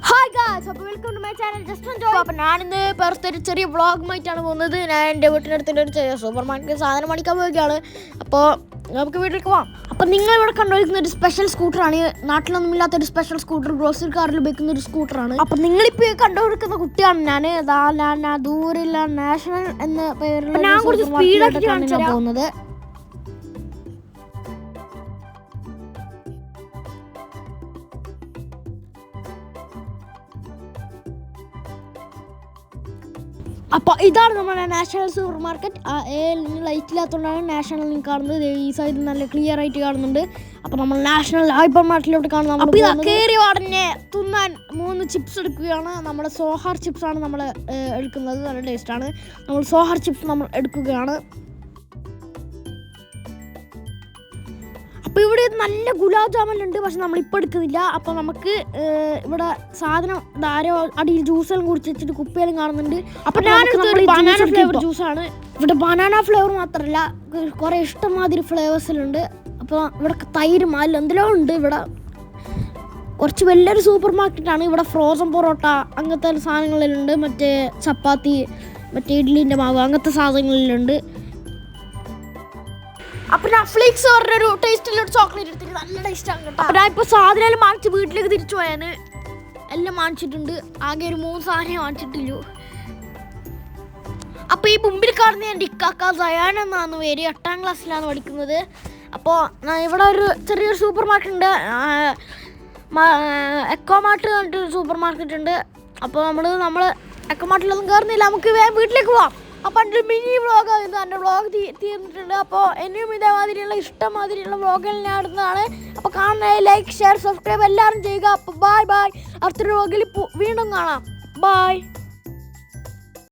Hi guys, അപ്പോൾ welcome to my channel just enjoy. അപ്പോൾ ഞാനിന്ന് പുറത്ത് ഒരു ചെറിയ വ്ളോഗുമായിട്ടാണ് പോകുന്നത്. ഞാൻ എൻ്റെ വീട്ടിനടുത്തുള്ള ഒരു ചെറിയ സൂപ്പർ മാർക്കറ്റ് സാധനം മേടിക്കാൻ പോവുകയാണ്. അപ്പോൾ നമുക്ക് വീട്ടിലേക്ക് പോകാം. അപ്പോൾ നിങ്ങളിവിടെ കണ്ടുപിടിക്കുന്ന ഒരു സ്പെഷ്യൽ സ്കൂട്ടറാണ്. നാട്ടിലൊന്നും ഇല്ലാത്തൊരു സ്പെഷ്യൽ സ്കൂട്ടർ, ഗ്രോസറി കാറിൽ ഉപയോഗിക്കുന്ന ഒരു സ്കൂട്ടറാണ്. അപ്പോൾ നിങ്ങളിപ്പോൾ കണ്ടുപിടിക്കുന്ന കുട്ടിയാണ് ഞാൻ ദൂരെയുള്ള നാഷണൽ എന്ന പേരിൽ ഞാൻ കുറച്ച് സ്പീഡായിട്ടാണ് പോകുന്നത്. അപ്പോൾ ഇതാണ് നമ്മുടെ നാഷണൽ സൂപ്പർ മാർക്കറ്റ്. ലൈറ്റില്ലാത്തതുകൊണ്ടാണ് നാഷണൽ കാണുന്നത്. ഈ സൈഡ് നല്ല ക്ലിയർ ആയിട്ട് കാണുന്നുണ്ട്. അപ്പോൾ നമ്മൾ നാഷണൽ ഹൈപ്പർ മാർക്കറ്റിലോട്ട് കാണുന്നത്. അപ്പോൾ ഇതാ കയറിയ ഉടനെ തിന്നാൻ 3 ചിപ്സ് എടുക്കുകയാണ്. നമ്മുടെ സോഹാർ ചിപ്സാണ് നമ്മൾ എടുക്കുന്നത്. നല്ല ടേസ്റ്റാണ്. നമ്മൾ സോഹാർ ചിപ്സ് നമ്മൾ എടുക്കുകയാണ്. അപ്പോൾ ഇവിടെ നല്ല ഗുലാബ് ജാമുനുണ്ട്, പക്ഷെ നമ്മളിപ്പോൾ എടുക്കുന്നില്ല. അപ്പോൾ നമുക്ക് ഇവിടെ സാധനം ധാരാ അടിയിൽ ജ്യൂസെല്ലാം കുടിച്ച് വെച്ചിട്ട് കുപ്പിയെല്ലാം കാണുന്നുണ്ട്. അപ്പോൾ ബനാന ഫ്ലേവർ ജ്യൂസാണ്. ഇവിടെ ബനാന ഫ്ലേവർ മാത്രമല്ല, കുറേ ഇഷ്ടംമാതിരി ഫ്ലേവേഴ്സിലുണ്ട്. അപ്പോൾ ഇവിടെ തൈര് മാല് എന്തെല്ലാം ഉണ്ട്. ഇവിടെ കുറച്ച് വലിയൊരു സൂപ്പർ മാർക്കറ്റാണ്. ഇവിടെ ഫ്രോസൺ പൊറോട്ട അങ്ങനത്തെ സാധനങ്ങളിലുണ്ട്. മറ്റേ ചപ്പാത്തി, മറ്റേ ഇഡ്ഡലിൻ്റെ മാവ് അങ്ങനത്തെ സാധനങ്ങളിലുണ്ട്. അപ്പോൾ ഞാൻ ഫ്ലിക്സ് പറഞ്ഞൊരു ടേസ്റ്റിലൊരു ചോക്ലേറ്റ് എടുത്തിട്ട് നല്ല ടേസ്റ്റാണ് കേട്ടോ. അപ്പോൾ ഞാൻ ഇപ്പോൾ സാധനം വാങ്ങിച്ച് വീട്ടിലേക്ക് തിരിച്ചു പോയാൽ എല്ലാം വാങ്ങിച്ചിട്ടുണ്ട്. ആകെ ഒരു 3 സാധനം വാങ്ങിച്ചിട്ടില്ലു. അപ്പോൾ ഈ മുമ്പിൽ കാണുന്ന എൻ്റെ ഇക്കാക്ക സയാൻ എന്നാണ് പേര്. 8ാം ക്ലാസ്സിലാണ് പഠിക്കുന്നത്. അപ്പോൾ ഇവിടെ ഒരു ചെറിയൊരു സൂപ്പർ മാർക്കറ്റ് ഉണ്ട്. എക്കോ മാർട്ട് പറഞ്ഞിട്ടൊരു സൂപ്പർ മാർക്കറ്റ് ഉണ്ട്. അപ്പോൾ നമ്മൾ എക്കോ മാർട്ടിലൊന്നും കയറുന്നില്ല. നമുക്ക് വേഗം വീട്ടിലേക്ക് പോവാം. അപ്പോൾ എൻ്റെ മിനി വ്ളോഗ് എൻ്റെ വ്ളോഗ് തീർന്നിട്ടുണ്ട്. അപ്പോൾ എന്നെയും ഇതേമാതിരിയുള്ള ഇഷ്ടമാതിരിയുള്ള വ്ളോഗുകൾ ഞാൻ ഇടുന്നതാണ്. അപ്പോൾ കാണുന്നത് ലൈക്ക്, ഷെയർ, സബ്സ്ക്രൈബ് എല്ലാവരും ചെയ്യുക. അപ്പോൾ ബൈ. അടുത്തൊരു വ്ളോഗിൽ വീണ്ടും കാണാം. ബൈ.